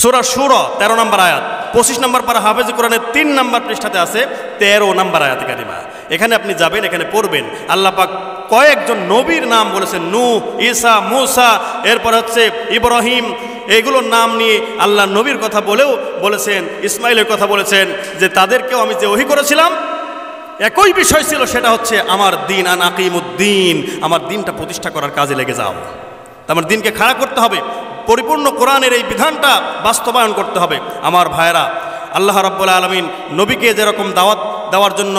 সূরা শূরা 13 নম্বর আয়াত, 25 নম্বর পারা হাফেজ কোরআনের 3 নম্বর পৃষ্ঠাতে আছে 13 নম্বর আয়াতে কারিমা। এখানে আপনি যাবেন, এখানে পড়বেন। আল্লাহ পাক কয়েকজন নবীর নাম বলেছেন, নূহ, ঈসা, মূসা, এরপর হচ্ছে ইব্রাহিম, এইগুলোর নাম নিয়ে আল্লাহ নবীর কথা বলেও বলেছেন, ইসমাইলের কথা বলেছেন যে তাদেরকেও আমি যে ওহী করেছিলাম একই বিষয় ছিল, সেটা হচ্ছে আমার দিন আন আকিমুদ্দিন, আমার দিনটা প্রতিষ্ঠা করার কাজে লেগে যাও। আমার দিনকে খাড়া করতে হবে, পরিপূর্ণ কোরআনের এই বিধানটা বাস্তবায়ন করতে হবে। আমার ভাইরা, আল্লাহ রাব্বুল আলামিন নবীকে যেরকম দাওয়াত দেওয়ার জন্য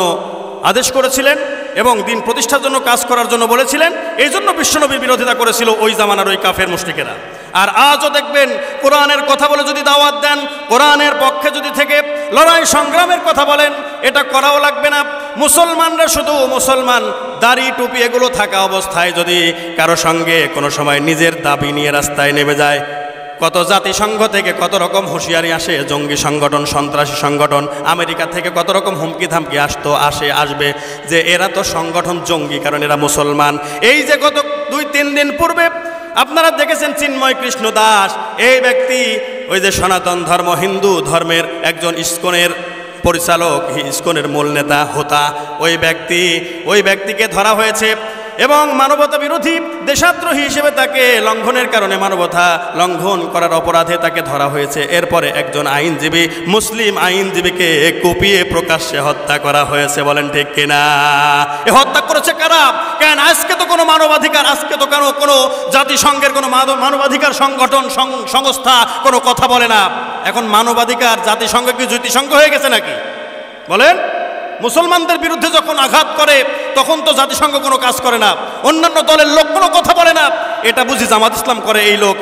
আদেশ করেছিলেন এবং দিন প্রতিষ্ঠার জন্য কাজ করার জন্য বলেছিলেন, এই জন্য বিশ্বনবীর বিরোধিতা করেছিল ওই জামানার ওই কাফের মুশরিকেরা। আর আজও দেখবেন কোরআনের কথা বলে যদি দাওয়াত দেন, কোরআনের পক্ষে যদি থেকে লড়াই সংগ্রামের কথা বলেন, এটা করাও লাগবে না। মুসলমানরা শুধু মুসলমান, দাড়ি টুপি এগুলো থাকা অবস্থায় যদি কারো সঙ্গে কোনো সময় নিজের দাবি নিয়ে রাস্তায় নেমে যায়, কত জাতিসংঘ থেকে কত রকম হুঁশিয়ারি আসে, জঙ্গি সংগঠন, সন্ত্রাসী সংগঠন, আমেরিকা থেকে কত রকম হুমকি ধামকি আসবে যে এরা তো সংগঠন জঙ্গি, কারণ এরা মুসলমান। এই যে গত 2-3 দিন পূর্বে আপনারা দেখেছেন চিন্ময় কৃষ্ণ দাস, এই ব্যক্তি ওই যে সনাতন ধর্ম, হিন্দু ধর্মের একজন ইস্কনের পরিচালক, ইস্কনের মূল নেতা হোতা, ওই ব্যক্তিকে ধরা হয়েছে এবং মানবতা বিরোধী দেশদ্রোহী হিসেবে তাকে লঙ্ঘনের কারণে, মানবতা লঙ্ঘন করার অপরাধে তাকে ধরা হয়েছে। এরপরে একজন আইনজীবী, মুসলিম আইনজীবীকে কুপিয়ে প্রকাশ্যে হত্যা করা হয়েছে। বলেন ঠিক কিনা? এ হত্যা করেছে কারা? কেন আজকে তো কোনো মানবাধিকার, আজকে তো কোনো জাতিসংঘের কোনো মানবাধিকার সংগঠন সংস্থা কোনো কথা বলে না। এখন মানবাধিকার জাতিসংঘ কি জাতিসংঘ হয়ে গেছে নাকি? বলেন, মুসলমানদের বিরুদ্ধে যখন আঘাত করে তখন তো জাতিসংঘ কোনো কাজ করে না, অন্যান্য দলের লোক কোনো কথা বলে না। এটা বুঝি জামাত ইসলাম করে, এই লোক,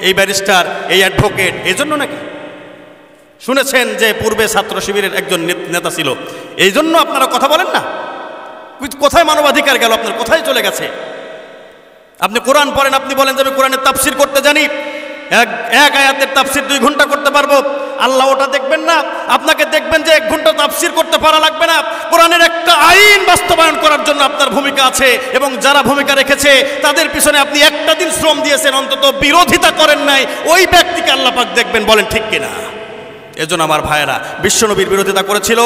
এই ব্যারিস্টার, এই অ্যাডভোকেট, এই জন্য নাকি? শুনেছেন যে পূর্বে ছাত্র শিবিরের একজন নেতা ছিল, এই জন্য আপনারা কথা বলেন না? কোথায় মানবাধিকার গেল আপনার? কোথায় চলে গেছে? আপনি কোরআন পড়েন, আপনি বলেন যে আমি কোরআনের তাফসির করতে জানি, এক আয়াতের তাফসির 2 ঘন্টা করতে পারবো। আল্লাহ ওটা দেখবেন না, আপনাকে দেখবেন যে 1 ঘন্টা তাফসির করতে পারা লাগবে না। কোরআনের একটা আইন বাস্তবায়ন করার জন্য আপনার ভূমিকা আছে এবং যারা ভূমিকা রেখেছে তাদের পিছনে আপনি একটা দিন শ্রম দিয়েছেন, অন্তত বিরোধিতা করেন নাই, ওই ব্যক্তিকে আল্লাহ পাক দেখবেন। বলেন ঠিক কিনা? এজন্য আমার ভাইয়েরা, বিশ্বনবীর বিরোধিতা করেছিল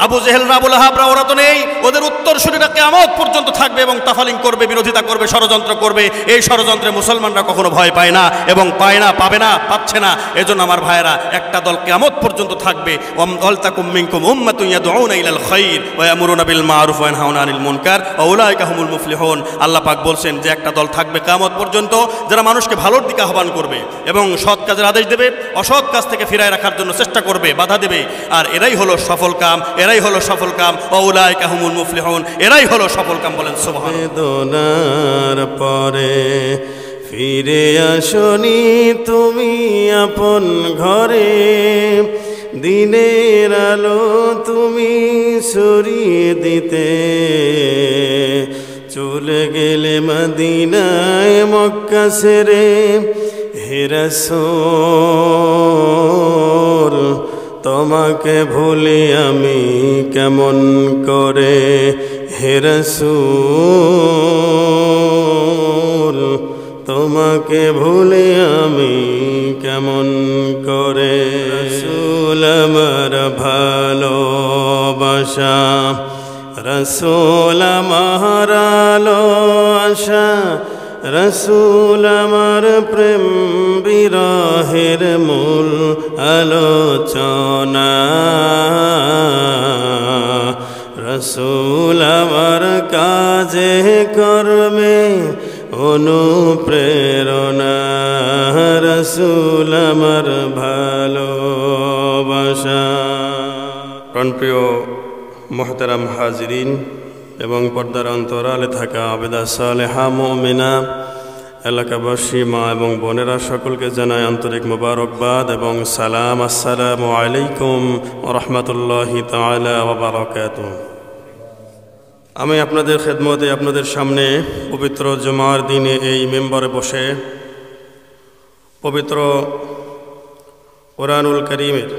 আবু জেহেলরা, আবু লাহাবরা, ওরা তো নেই, ওদের উত্তরসূরিরা কিয়ামত পর্যন্ত থাকবে এবং তাফালিং করবে, বিরোধিতা করবে, ষড়যন্ত্র করবে। এই ষড়যন্ত্রে মুসলমানরা কখনো ভয় পায় না এবং পায় না, পাবে না, পাচ্ছে না। এজন্য আমার ভাইয়েরা, একটা দল কিয়ামত পর্যন্ত থাকবে, ওয়ালতাকুম মিনকুম উম্মাতুন ইয়াদউনা ইলাল খায়র ওয়া ইয়ামুরুনা বিল মারুফ ওয়া ইয়ানহাউনা আনিল মুনকার ওয়া উলাইকা হুমুল মুফলিহুন। আল্লাহ পাক বলছেন যে একটা দল থাকবে কিয়ামত পর্যন্ত, যারা মানুষকে ভালোর দিকে আহ্বান করবে এবং সৎ কাজের আদেশ দেবে, অসৎ কাজ থেকে ফিরায় রাখার জন্য চেষ্টা করবে, বাধা দেবে। আর এরাই হলো সফল কাম, এরাই হলো সফল কাম। ওয়াউলাইকা হুমুল মুফলিহুন, এরাই হলো সফল কাম। বলেন সুবহানাল্লাহ। বেদনার পরে ফিরে আসনি তুমি আপন ঘরে, দিনের আলো তুমি সরিয়ে দিতে, চলে গেলে মদিনায় মক্কা ছেড়ে। হে রাসূল, তোমাকে ভুলি আমি কেমন করে? হে রাসূল, তোমাকে ভুলি আমি কেমন করে? রাসূল আমার ভালোবাসা, রাসূল আমার আলো আশা, রাসূল আমার প্রেম বিরহের মূল আলোচনা, রাসূল আমার কাজে কর্মে অনুপ্রেরণা, রাসূল আমার ভালোবাসা। প্রাণপ্রিয় মুহতারাম হাজিরিন এবং পর্দার অন্তরালে থাকা আবেদা সালেহা মুমিনা এলাকাবাসী মা এবং বোনেরা, সকলকে জানাই আন্তরিক মোবারকবাদ এবং সালাম। আসসালামু আলাইকুম ওয়া রাহমাতুল্লাহি তাআলা ওয়া বারাকাতুহু। আমি আপনাদের খেদমতে, আপনাদের সামনে পবিত্র জুমার দিনে এই মেম্বারে বসে পবিত্র কোরআনুল কারীমের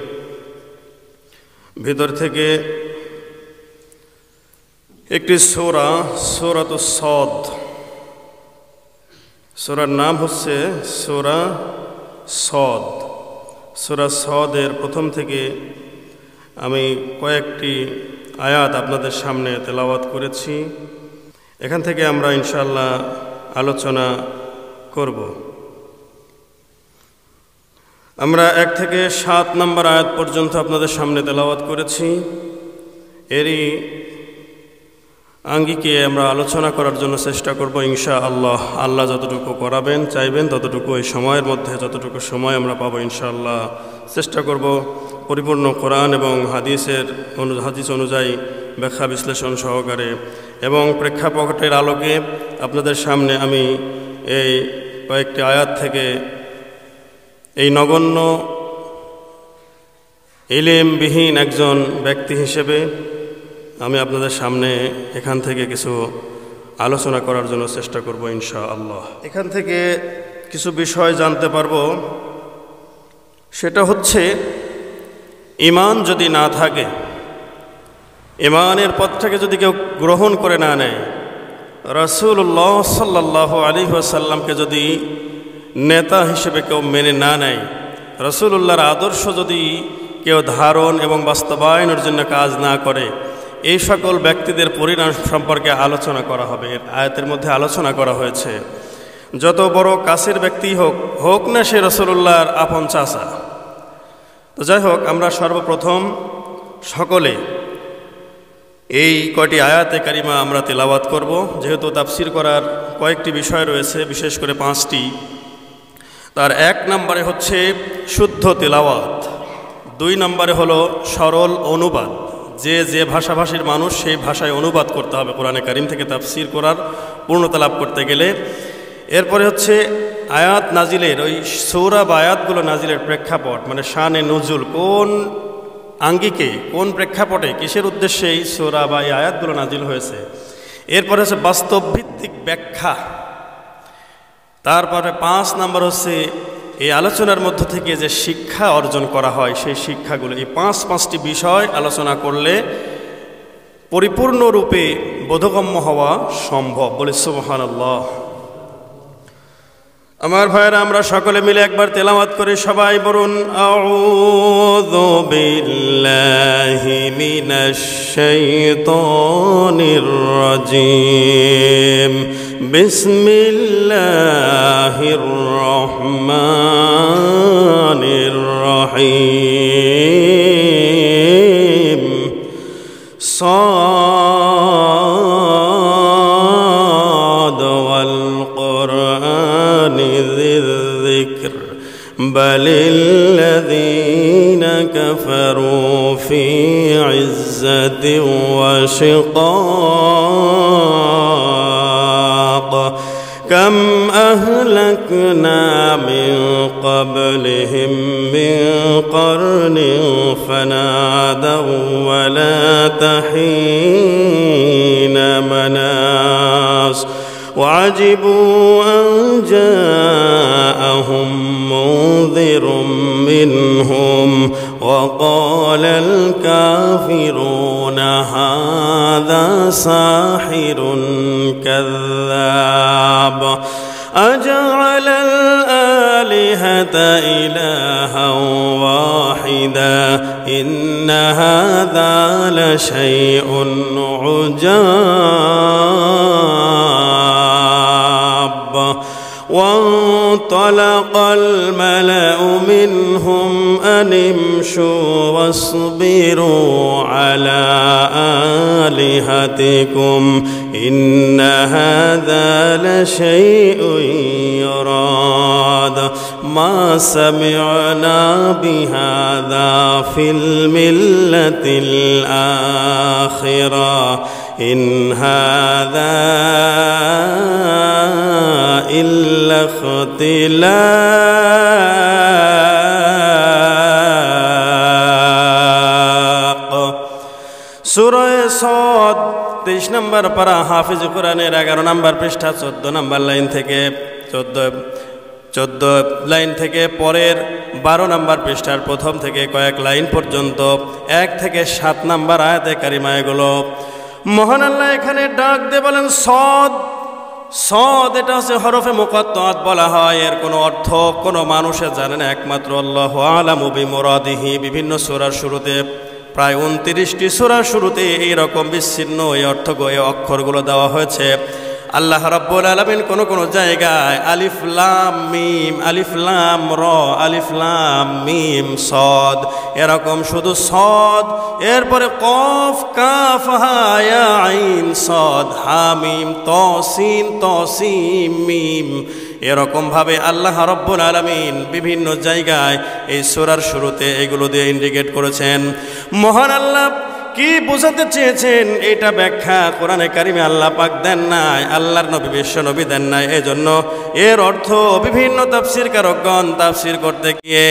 ভিতর থেকে একটি সূরা, সূরাতুস সাদ, সূরার নাম হচ্ছে সূরা সাদ। সূরা সদের প্রথম থেকে আমি কয়েকটি আয়াত আপনাদের সামনে তেলাওয়াত করেছি। এখান থেকে আমরা ইনশাআল্লাহ আলোচনা করব। আমরা 1 থেকে 7 নম্বর আয়াত পর্যন্ত আপনাদের সামনে তেলাওয়াত করেছি। এরই আঙ্গিকে আমরা আলোচনা করার জন্য চেষ্টা করব ইনশাআল্লাহ। আল্লাহ যতটুকু করাবেন চাইবেন ততটুকু এই সময়ের মধ্যে যতটুকু সময় আমরা পাবো ইনশাআল্লাহ চেষ্টা করব পরিপূর্ণ কোরআন এবং হাদিস অনুযায়ী ব্যাখ্যা বিশ্লেষণ সহকারে এবং প্রেক্ষাপটের আলোকে আপনাদের সামনে আমি এই কয়েকটি আয়াত থেকে এই নগণ্য ইলমবিহীন একজন ব্যক্তি হিসেবে আমি আপনাদের সামনে এখান থেকে কিছু আলোচনা করার জন্য চেষ্টা করব ইনশাআল্লাহ। এখান থেকে কিছু বিষয় জানতে পারবো, সেটা হচ্ছে ঈমান যদি না থাকে, ঈমানের পথটাকে যদি কেউ গ্রহণ করে না নেয়, রাসূলুল্লাহ সাল্লাল্লাহু আলাইহি ওয়াসাল্লামকে যদি নেতা হিসেবে কেউ মেনে না নেয়, রাসূলুল্লাহর আদর্শ যদি কেউ ধারণ এবং বাস্তবায়নের জন্য কাজ না করে, এই সকল ব্যক্তিদের পরিণাম সম্পর্কে আলোচনা করা হবে। আয়াতের মধ্যে আলোচনা করা হয়েছে যত বড় কাছের ব্যক্তি হোক না সে রাসূলুল্লাহর আপন চাচা। তো যাই হোক, আমরা সর্বপ্রথম সকলে এই কয়টি আয়াতে কারিমা আমরা তেলাওয়াত করব। যেহেতু তাফসির করার কয়েকটি বিষয় রয়েছে, বিশেষ করে 5টি। তার 1 নম্বরে হচ্ছে শুদ্ধ তেলাওয়াত, 2 নম্বরে হলো সরল অনুবাদ, যে ভাষাভাষীর মানুষ সেই ভাষায় অনুবাদ করতে হবে কোরআনে কারিম থেকে তাফসির করার পূর্ণতা লাভ করতে গেলে। এরপরে হচ্ছে আয়াত নাজিলের, ওই সূরা বা আয়াতগুলো নাজিলের প্রেক্ষাপট, মানে শানে নুজুল, কোন আঙ্গিকে কোন প্রেক্ষাপটে কিসের উদ্দেশ্যে এই সূরা বা এই আয়াতগুলো নাজিল হয়েছে। এরপরে হচ্ছে বাস্তবভিত্তিক ব্যাখ্যা। তারপরে 5 নম্বর হচ্ছে এই আলোচনার মধ্য থেকে যে শিক্ষা অর্জন করা হয় সেই শিক্ষাগুলো। এই 5টি বিষয় আলোচনা করলে পরিপূর্ণরূপে বোধগম্য হওয়া সম্ভব। বলি সুবহানাল্লাহ। আমার ভাইয়েরা, আমরা সকলে মিলে একবার তেলাওয়াত করে সবাই বলুন, আউযু বিল্লাহি মিনাশ শাইতানির রাজীম, বিসমিল্লাহির রহমানির রহিম, صاد والقرآن ذي الذكر بل الذين كفروا في عزة وشقاق كم أهلكنا من قبلهم من قرن فنادوا ولا تحين مناص وعجبوا أن جاءهم منذر منهم وقال الكافرون هذا ساحر كذاب أجعل الآلهة إلها واحدا إن هذا لشيء عجاب وانطلق الملأ منهم أن امشوا واصبروا على آلهتكم إن هذا لشيء يراد ما سمعنا بهذا في الملة الآخرة إن هذا إلا اختلاق সূরা সদ 23 নম্বর পারা, হাফিজ কোরআনের 11 নম্বর পৃষ্ঠা, 14 নম্বর লাইন থেকে 14 লাইন থেকে পরের 12 নম্বর পৃষ্ঠার প্রথম থেকে কয়েক লাইন পর্যন্ত 1 থেকে 7 নম্বর আয়াতে কারিমা এগুলো। মহান আল্লাহ এখানে ডাক দিয়ে বলেন, সদ সদ এটা হচ্ছে হরফে মুকাত্তাত বলা হয়, এর কোনো অর্থ কোনো মানুষে জানে না, একমাত্র আল্লাহু আ'লামু বিমুরাদিহি। বিভিন্ন সূরার শুরুতে, প্রায় 29টি সূরার শুরুতে এইরকম বিচ্ছিন্ন এই অক্ষরগুলো দেওয়া হয়েছে। আল্লাহ রাব্বুল আলামিন কোনো জায়গায় আলিফ লাম মিম, আলিফ লাম র, আলিফ লাম মিম সদ, এরকম শুধু সদ, এরপরে কফ কাফ হা ইয়া আইন সদ হা মিম তসিন মিম, এরকম ভাবে আল্লাহ রাব্বুল আলামিন বিভিন্ন জায়গায় এই সূরার শুরুতে এগুলো দিয়ে ইন্ডিকেট করেছেন। মহান আল্লাহ কি বোঝাতে চেয়েছেন এটা ব্যাখ্যা কোরআনে কারিমে আল্লাহ পাক দেন নাই, আল্লাহর নবী বিশ্ব নবী দেন নাই। এজন্য এর অর্থ বিভিন্ন তাফসীরকারকগণ তাফসীর করতে গিয়ে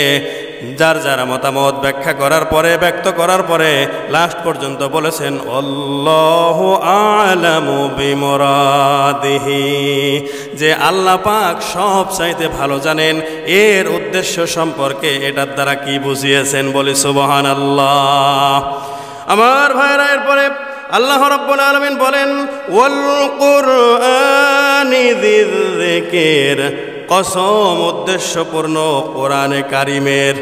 যার মতামত ব্যাখ্যা করার পরে, ব্যক্ত করার পরে লাস্ট পর্যন্ত বলেছেন আল্লাহু আ'লামু বিমুরাদিহি, যে আল্লাহ পাক সব চাইতে ভালো জানেন এর উদ্দেশ্য সম্পর্কে, এটার দ্বারা কি বুঝিয়েছেন, বলি সুবহানাল্লাহ। আমার ভাইরা, এরপরে আল্লাহ রাব্বুল আলামিন বলেন ওয়াল কুরআনি যিযিকির, কসম উদ্দেশ্যপূর্ণ কোরআনে কারিমের।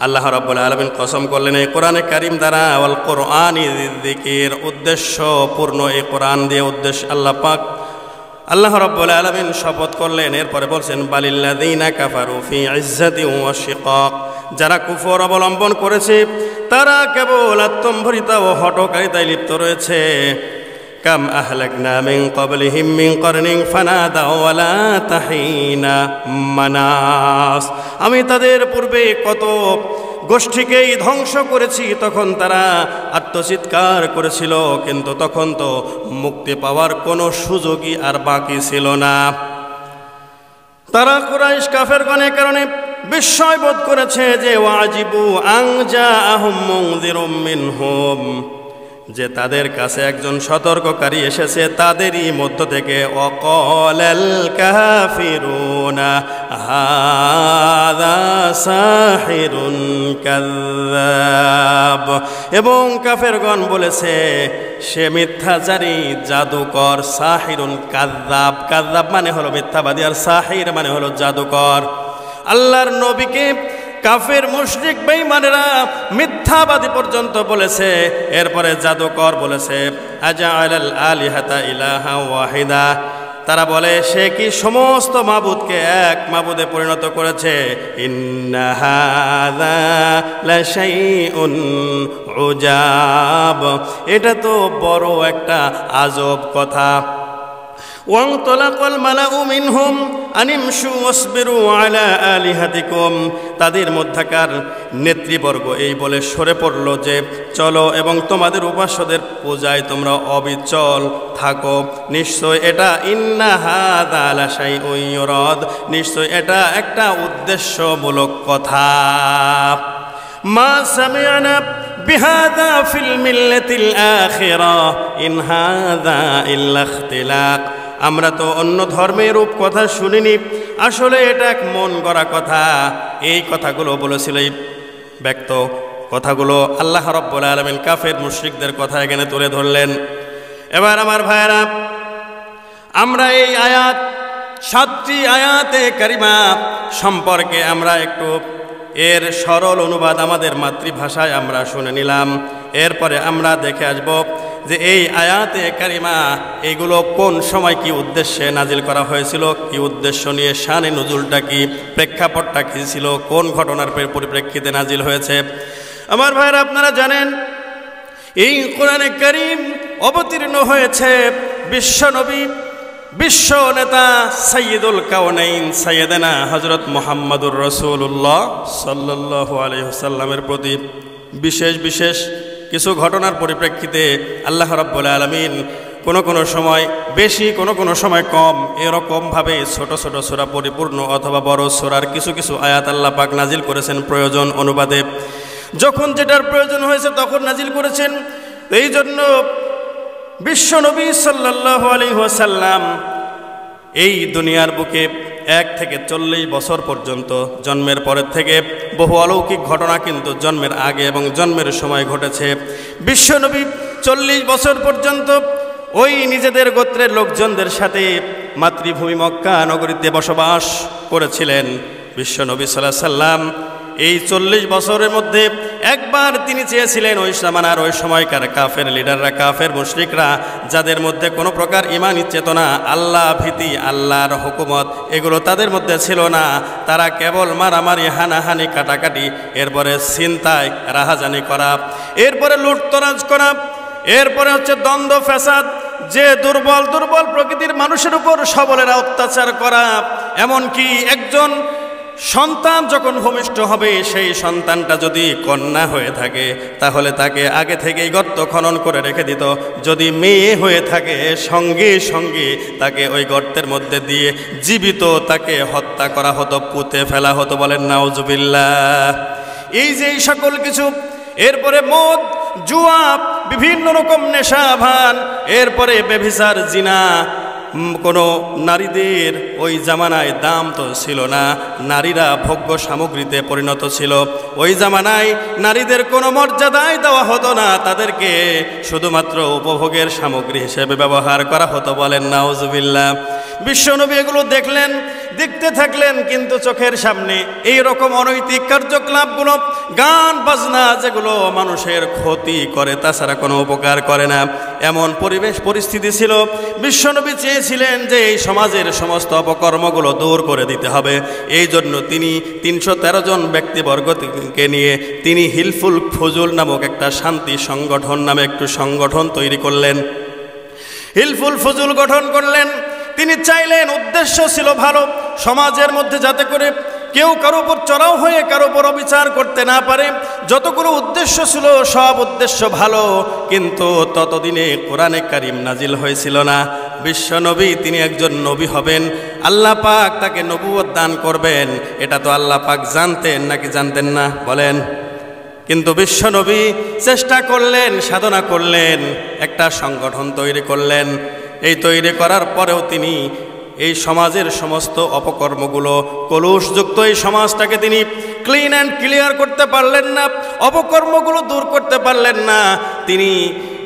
আল্লাহ রাব্বুল আলামিন কসম করলেন এই কোরআনে কারিম দ্বারা, ওয়াল কুরআনি যিযিকির, উদ্দেশ্যপূর্ণ এই কোরআন দিয়ে উদ্দেশ্য আল্লাহ রাব্বুল আলামিন শপথ করলেন। এরপরে বলছেন বালিল্লাযীনা কাফারু ফি ইজ্জাতিন ওয়া শিকাক, যারা কুফর অবলম্বন করেছে তারা কেবল আত্মম্ভরিতা ও হঠকারিতায় লিপ্ত রয়েছে। কাম আহলাকনা মিন ক্বাবলিহিম মিন করনিন ফানাদাউ ওয়ালা তাহিনা মানাস, আমি তাদের পূর্বে কত গোষ্ঠীকেই ধ্বংস করেছি, তখন তারা আত্মচিৎকার করেছিল, কিন্তু তখন তো মুক্তি পাওয়ার কোনো সুযোগই আর বাকি ছিল না। তারা কুরাইশ কাফেরগণের কারণে বিস্ময় বোধ করেছে যে ওয়াজিবু আন জাআহুম মুনযিরুম মিনহুম, যে তাদের কাছে একজন সতর্ককারী এসেছে তাদেরই মধ্য থেকে। ওয়াকালাল কাফিরুনা হাযা সাহিরুন কাযযাব, এবং কাফেরগণ বলেছে সে মিথ্যাচারী জাদুকর। সাহিরুন কাযযাব, কাযযাব মানে হলো মিথ্যাবাদী, আর সাহির মানে হলো জাদুকর। আল্লাহর নবীকে কাফের মুশরিক বেঈমানেরা মিথ্যাবাদী পর্যন্ত বলেছে, এরপরে জাদুকর বলেছে আজআলাল আলিহাতা ইলাহা ওয়াহিদা, তারা বলে সে কি সমস্ত মাবুদকে এক মাবুদে পরিণত করেছে। ইন্না হাযা লাশাইউন উজাব, এটা তো বড় একটা আজব কথা। ওয়ানতালাকাল মালাউ মিনহুম আনিমশু ওয়াসবিরু আলা আলিহাতিকুম, তাদের মধ্যকার নেতৃবর্গ এই বলে সরে পড়ল যে চলো এবং তোমাদের উপাস্যদের পূজায় তোমরা অবিচল থাকো। নিশ্চয় এটা ইন্না হাযা লাশাইউন ইউরাদ, নিশ্চয় এটা একটা উদ্দেশ্যমূলক কথা। মা সামি'না বিহাযা ফিল মিল্লাতিল আখিরা ইন হাযা ইল্লা ইখতিলাক, আমরা তো অন্য ধর্মের রূপ কথা শুনিনি, আসলে এটা এক মন গড়া কথা। এই কথাগুলো বলেছিল, এই ব্যক্ত কথাগুলো আল্লাহ রাব্বুল আলামিন কাফের মুশরিকদের কথা এখানে তুলে ধরলেন। এবার আমার ভাইয়েরা, আমরা এই আয়াত 7টি আয়াতে কারিমা সম্পর্কে আমরা একটু এর সরল অনুবাদ আমাদের মাতৃভাষায় আমরা শুনে নিলাম। এরপরে আমরা দেখে আসব যে এই আয়াতে কারিমা এগুলো কোন সময় কি উদ্দেশ্যে নাজিল করা হয়েছিল, কি উদ্দেশ্য নিয়ে, শানে নুজুলটা কি, প্রেক্ষাপটটা কী ছিল, কোন ঘটনার পরিপ্রেক্ষিতে নাজিল হয়েছে। আমার ভাইরা, আপনারা জানেন এই কোরআনে কারীম অবতীর্ণ হয়েছে বিশ্বনবী, বিশ্ব নেতা সাইয়্যিদুল কাওনাইন সাইয়্যিদানা হযরত মুহাম্মদুর রাসূলুল্লাহ সাল্লাল্লাহু আলাইহি ওয়াসাল্লামের প্রতি বিশেষ কিছু ঘটনার পরিপ্রেক্ষিতে আল্লাহ রাব্বুল আলামিন কোনো সময় বেশি, কোনো সময় কম, এরকমভাবে ছোট ছোট সূরা পরিপূর্ণ অথবা বড় সূরার কিছু আয়াত আল্লাহ পাক নাজিল করেছেন প্রয়োজন অনুবাদে। যখন যেটার প্রয়োজন হয়েছে তখন নাজিল করেছেন। এই জন্য বিশ্বনবী সাল্লাল্লাহু আলাইহি ওয়াসাল্লাম এই দুনিয়ার বুকে 1 থেকে 40 বছর পর্যন্ত, জন্মের পরের থেকে বহু অলৌকিক ঘটনা কিন্তু জন্মের আগে এবং জন্মের সময় ঘটেছে। বিশ্বনবী 40 বছর পর্যন্ত ওই নিজেদের গোত্রের লোকজনদের সাথে মাতৃভূমি মক্কা নগরীতে বসবাস করেছিলেন বিশ্বনবী সাল্লাল্লাহু আলাইহি সাল্লাম। এই 40 বছরের মধ্যে একবার তিনি চেয়েছিলেন ওই জামানার ওই সময়কার কাফের লিডাররা, কাফের মুশরিকরা, যাদের মধ্যে কোনো প্রকার ঈমানী চেতনা, আল্লাহ ভীতি, আল্লাহর হুকুমত এগুলো তাদের মধ্যে ছিল না, তারা কেবল মারামারি, হানাহানি, কাটাকাটি, এরপরে ছিনতাই, রাহাজানি করা, এরপরে লুটতরাজ করা, এরপরে হচ্ছে দ্বন্দ্ব ফ্যাসাদ, যে দুর্বল দুর্বল প্রকৃতির মানুষের উপর সবলেরা অত্যাচার করা, এমনকি একজন সন্তান যখন ভূমিষ্ঠ হবে সেই সন্তানটা যদি কন্যা হয়ে থাকে তাহলে তাকে আগে থেকেই গর্ত খনন করে রেখে দিত, যদি মেয়ে হয়ে থাকে সঙ্গে সঙ্গে তাকে ওই গর্তের মধ্যে দিয়ে জীবিত তাকে হত্যা করা হতো, পুঁতে ফেলা হতো। বলেন নাউজুবিল্লাহ। এই যে এই সকল কিছু, এরপরে মদ, জুয়া, বিভিন্ন রকম নেশা ভান, এরপরে ব্যভিচার, জিনা, কোনো নারীদের ওই জামানায় দাম তো ছিল না, নারীরা ভোগ্য সামগ্রীতে পরিণত ছিল। ওই জামানায় নারীদের কোনো মর্যাদাই দেওয়া হতো না, তাদেরকে শুধুমাত্র উপভোগের সামগ্রী হিসেবে ব্যবহার করা হতো। বলেন নাউজুবিল্লাহ। বিশ্বনবী এগুলো দেখলেন, দেখতে থাকলেন, কিন্তু চোখের সামনে এই রকম অনৈতিক কার্যকলাপগুলো, গান বাজনা, যেগুলো মানুষের ক্ষতি করে তাছাড়া কোনো উপকার করে না, এমন পরিবেশ পরিস্থিতি ছিল। বিশ্বনবী চেয়েছিলেন যে এই সমাজের সমস্ত অপকর্মগুলো দূর করে দিতে হবে। এই জন্য তিনি 313 জন ব্যক্তিবর্গকে নিয়ে তিনি হিলফুল ফুজুল নামক একটা শান্তি সংগঠন নামে একটু সংগঠন তৈরি করলেন, হিলফুল ফুজুল গঠন করলেন। তিনি চাইলেন, উদ্দেশ্য ছিল ভালো, সমাজের মধ্যে যাতে করে কেউ কারো উপর চড়াও হয়ে কারো উপর অবিচার করতে না পারে। যতগুলো উদ্দেশ্য ছিল সব উদ্দেশ্য ভালো, কিন্তু ততদিনে কোরআনে কারিম নাজিল হয়েছিল না। বিশ্বনবী তিনি একজন নবী হবেন, আল্লাহ পাক তাকে নবুয়ত দান করবেন, এটা তো আল্লাহ পাক জানতেন নাকি জানতেন না? বলেন। কিন্তু বিশ্বনবী চেষ্টা করলেন, সাধনা করলেন, একটা সংগঠন তৈরি করলেন। এই তৈরি করার পরেও তিনি এই সমাজের সমস্ত অপকর্মগুলো, কলুষযুক্ত এই সমাজটাকে তিনি ক্লিন অ্যান্ড ক্লিয়ার করতে পারলেন না, অপকর্মগুলো দূর করতে পারলেন না। তিনি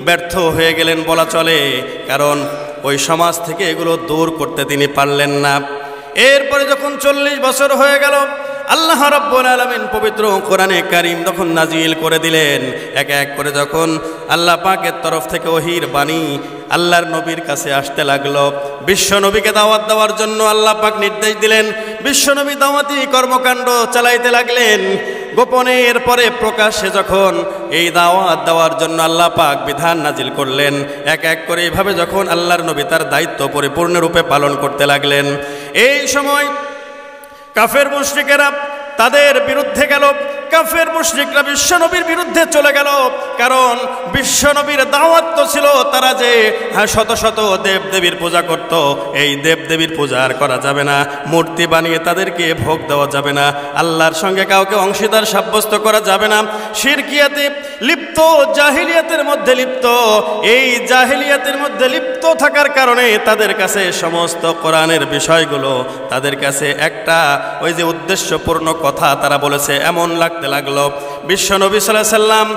ব্যর্থ হয়ে গেলেন বলা চলে, কারণ ওই সমাজ থেকে এগুলো দূর করতে তিনি পারলেন না। এরপরে যখন 40 বছর হয়ে গেল, আল্লাহ রাব্বুল আলামিন পবিত্র কোরআনে কারীম তখন নাজিল করে দিলেন। এক এক করে যখন আল্লাহ পাকের তরফ থেকে ওহীর বাণী আল্লাহর নবীর কাছে আসতে লাগলো, বিশ্বনবীকে দাওয়াত দেওয়ার জন্য আল্লাহ পাক নির্দেশ দিলেন। বিশ্বনবী দাওয়াতি কর্মকাণ্ড চালাইতে লাগলেন গোপনের পরে প্রকাশ্যে যখন এই দাওয়াত দেওয়ার জন্য আল্লাহ পাক বিধান নাজিল করলেন। এক এক করে এইভাবে যখন আল্লাহর নবী তার দায়িত্ব পরিপূর্ণরূপে পালন করতে লাগলেন, এই সময় কাফের মুশরিকেরা তাদের বিরুদ্ধে গেল। কাফের মুশরিকরা বিশ্বনবীর বিরুদ্ধে চলে গেল, কারণ বিশ্বনবীর দাওয়াত তো ছিল তারা যে শত শত দেবদেবীর পূজা করত, এই দেবদেবীর পূজা আর করা যাবে না, মূর্তি বানিয়ে তাদেরকে ভোগ দেওয়া যাবে না, আল্লাহর সঙ্গে কাউকে অংশীদার সাব্যস্ত করা যাবে না, শিরকিয়াতে লিপ্ত, জাহিলিয়াতের মধ্যে লিপ্ত। এই জাহিলিয়াতের মধ্যে লিপ্ত থাকার কারণে তাদের কাছে সমস্ত কোরআনের বিষয়গুলো তাদের কাছে একটা ওই যে উদ্দেশ্যপূর্ণ কথা তারা বলেছে এমন লাগতে লাগলো। বিশ্বনবী সাল্লাল্লাহু আলাইহি সাল্লাম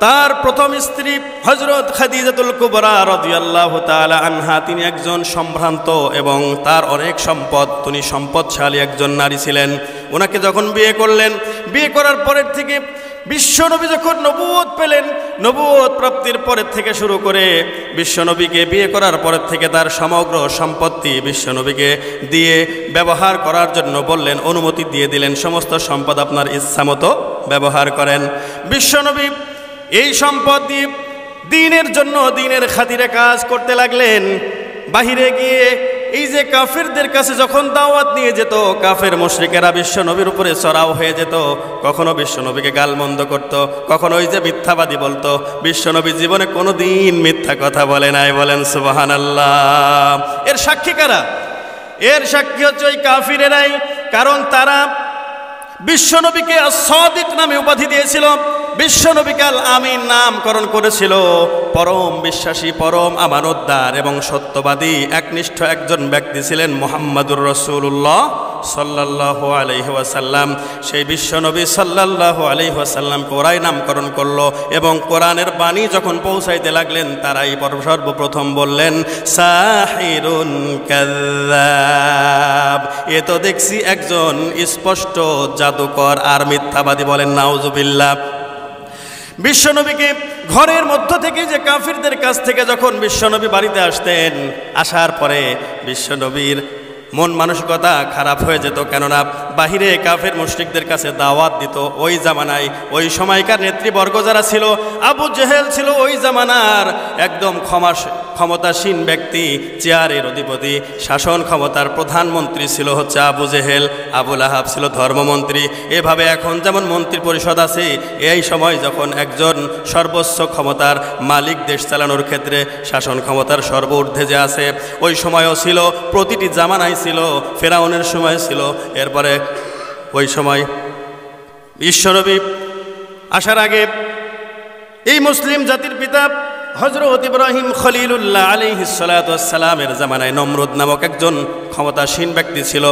তার প্রথম স্ত্রী হযরত খাদিজাতুল কুবরা রাদিয়াল্লাহু তাআলা আনহা, তিনি একজন সম্ভ্রান্ত এবং তার অনেক সম্পদ, তিনি সম্পদশালী একজন নারী ছিলেন। ওনাকে যখন বিয়ে করলেন, বিয়ে করার পরের থেকে বিশ্বনবী যখন নবুয়ত পেলেন, নবুয়ত প্রাপ্তির পরের থেকে শুরু করে বিশ্বনবীকে বিয়ে করার পরের থেকে তার সমগ্র সম্পত্তি বিশ্বনবীকে দিয়ে ব্যবহার করার জন্য বললেন, অনুমতি দিয়ে দিলেন, সমস্ত সম্পদ আপনার ইচ্ছা মতো ব্যবহার করেন। বিশ্বনবী এই সম্পদ দিয়ে দ্বীনের জন্য, দ্বীনের খাতিরে কাজ করতে লাগলেন। বাহিরে গিয়ে এই যে কাফেরদের কাছে যখন দাওয়াত নিয়ে যেত, কাফের মুশরিকেরা বিশ্বনবীর উপরে চড়াও হয়ে যেত, কখনো বিশ্বনবীকে গালমন্দ করত, কখনো ওই যে মিথ্যাবাদী বলতো। বিশ্বনবী জীবনে কোনো দিন মিথ্যা কথা বলে নাই। বলেন সুবহানাল্লাহ। এর সাক্ষী কারা? এর সাক্ষী হচ্ছে ওই কাফিরেরাই, কারণ তারা বিশ্বনবীকে আস-সাদিক নামে উপাধি দিয়েছিল। বিশ্বনবীকে আল আমিন নামকরণ করেছিল। পরম বিশ্বাসী, পরম আমানতদার এবং সত্যবাদী একনিষ্ঠ একজন ব্যক্তি ছিলেন মুহাম্মাদুর রাসূলুল্লাহ সাল্লাল্লাহু আলাইহি ওয়াসাল্লাম। সেই বিশ্বনবী সাল্লাল্লাহু আলাইহি ওয়াসাল্লামকে ওরাই নামকরণ করলো এবং কোরআনের বাণী যখন পৌঁছাইতে লাগলেন তারাই সর্বপ্রথম বললেন সাহিরুন কাযযাব। এ তো দেখছি একজন স্পষ্ট জাদুকর আর মিথ্যাবাদী। বলেন নাউজুবিল্লাহ। বিশ্বনবীকে ঘরের মধ্য থেকে যে কাফিরদের কাছ থেকে যখন বিশ্বনবী বাড়িতে আসতেন, আসার পরে বিশ্বনবীর মন মানসিকতা খারাপ হয়ে যেত, কেননা বাহিরে কাফের মুশরিকদের কাছে দাওয়াত দিত। ওই জামানায় ওই সময়কার নেতৃবর্গ যারা ছিল, আবু জেহেল ছিল ওই জামানার একদম ক্ষমতাসীন ব্যক্তি, চেয়ারের অধিপতি, শাসন ক্ষমতার প্রধানমন্ত্রী ছিল হচ্ছে আবু জেহেল। আবু লাহাব ছিল ধর্মমন্ত্রী। এভাবে এখন যেমন মন্ত্রী পরিষদ আছে, এই সময় যখন একজন সর্বোচ্চ ক্ষমতার মালিক দেশ চালানোর ক্ষেত্রে শাসন ক্ষমতার সর্বঊর্ধ্বে যে আছে, ওই সময়ও ছিল, প্রতিটি জামানায় ছিল। ফেরাউনের সময় ছিল। এরপরে ওই সময় বিশ্বনবী আসার আগে এই মুসলিম জাতির পিতা হযরত ইব্রাহিম খলিলুল্লাহ আলাইহিস সালাতু ওয়াস সালামের জামানায় নমরুদ নামক একজন ক্ষমতাসীন ব্যক্তি ছিল।